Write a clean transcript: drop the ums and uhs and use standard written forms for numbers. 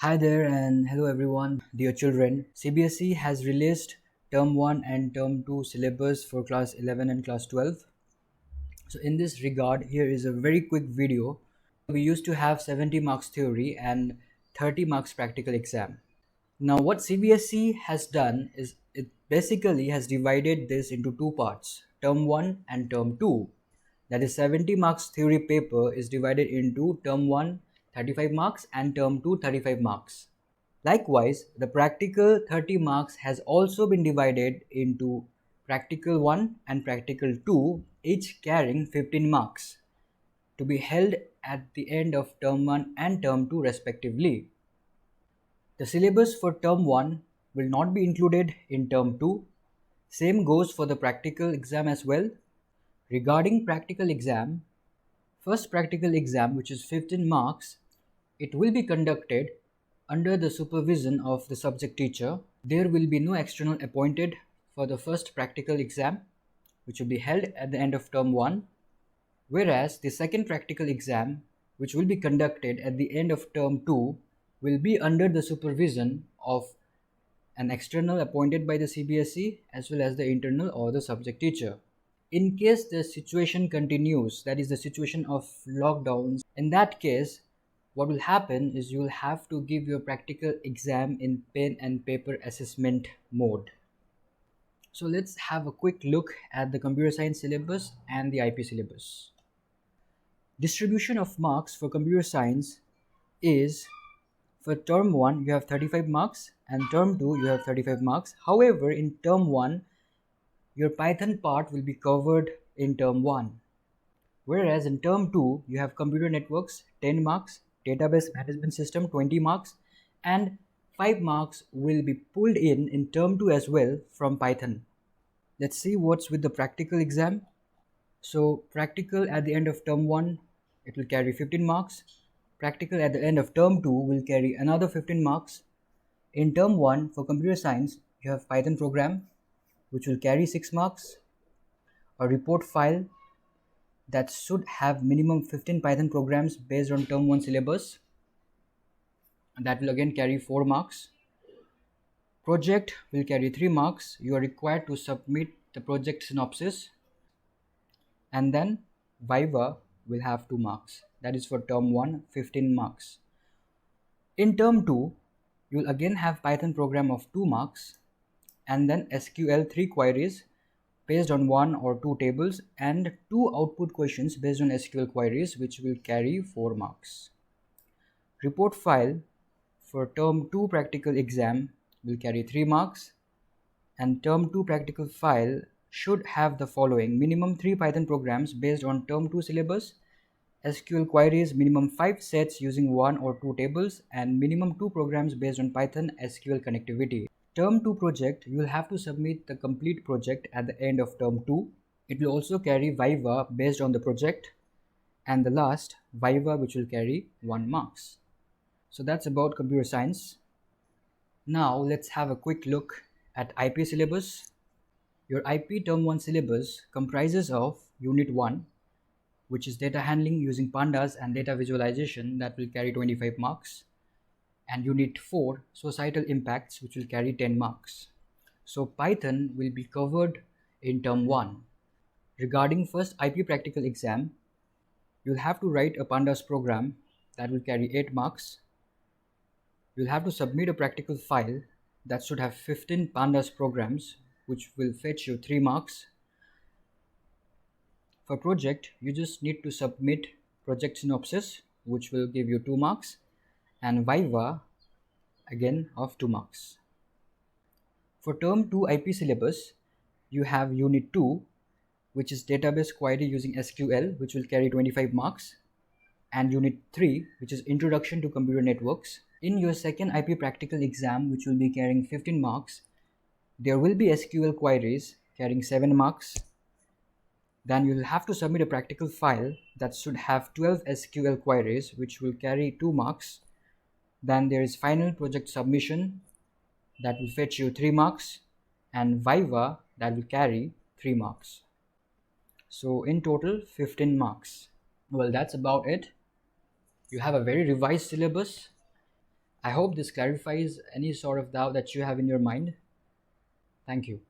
Hi there and hello everyone, dear children. Cbse has released Term 1 and Term 2 syllabus for class 11 and class 12. So in this regard, here is a very quick video. We used to have 70 marks theory and 30 marks practical exam. Now what CBSE has done is it basically has divided this into two parts, Term 1 and Term 2. That is 70 marks theory paper is divided into Term 1 35 marks and Term 2 35 marks. Likewise, the practical 30 marks has also been divided into practical 1 and practical 2, each carrying 15 marks to be held at the end of term 1 and term 2 respectively. The syllabus for term 1 will not be included in term 2. Same goes for the practical exam as well. Regarding practical exam, first practical exam, which is 15 marks, it will be conducted under the supervision of the subject teacher. There will be no external appointed for the first practical exam, which will be held at the end of term 1, whereas the second practical exam, which will be conducted at the end of term 2, will be under the supervision of an external appointed by the CBSE as well as the internal or the subject teacher. In case the situation continues, that is the situation of lockdowns, in that case, what will happen is you will have to give your practical exam in pen and paper assessment mode. So let's have a quick look at the computer science syllabus and the IP syllabus. Distribution of marks for computer science is, for term 1 you have 35 marks and term 2 you have 35 marks. However, in term 1 your Python part will be covered in term 1. Whereas in term 2 you have computer networks 10 marks, database management system 20 marks, and 5 marks will be pulled in term 2 as well from Python. Let's see what's with the practical exam. So practical at the end of term 1, it will carry 15 marks. Practical at the end of term 2 will carry another 15 marks. In term 1 for computer science, you have Python program, which will carry 6 marks. A report file that should have minimum 15 Python programs based on term 1 syllabus. And that will again carry 4 marks. Project will carry 3 marks. You are required to submit the project synopsis. And then Viva will have 2 marks. That is for term 1, 15 marks. In term 2, you will again have Python program of 2 marks and then SQL 3 queries based on 1 or 2 tables and 2 output questions based on SQL queries, which will carry 4 marks. Report file for term 2 practical exam will carry 3 marks, and term 2 practical file should have the following: minimum 3 Python programs based on term 2 syllabus, SQL queries minimum 5 sets using 1 or 2 tables, and minimum 2 programs based on Python SQL connectivity. Term 2 project, you will have to submit the complete project at the end of term 2. It will also carry Viva based on the project, and the last Viva, which will carry 1 marks. So that's about computer science. Now let's have a quick look at IP syllabus. Your IP term 1 syllabus comprises of unit 1, which is data handling using pandas and data visualization, that will carry 25 marks, and unit 4, societal impacts, which will carry 10 marks. So Python will be covered in term 1. Regarding first IP practical exam, you'll have to write a pandas program that will carry 8 marks. You'll have to submit a practical file that should have 15 pandas programs, which will fetch you 3 marks. For project, you just need to submit project synopsis, which will give you 2 marks, and Viva again of 2 marks. For term 2 IP syllabus, you have unit 2, which is database query using SQL, which will carry 25 marks, and unit 3, which is introduction to computer networks. In your second IP practical exam, which will be carrying 15 marks, there will be SQL queries carrying 7 marks. Then you'll have to submit a practical file that should have 12 SQL queries, which will carry 2 marks. Then there is final project submission that will fetch you 3 marks, and Viva that will carry 3 marks. So in total 15 marks. Well, that's about it. You have a very revised syllabus. I hope this clarifies any sort of doubt that you have in your mind. Thank you.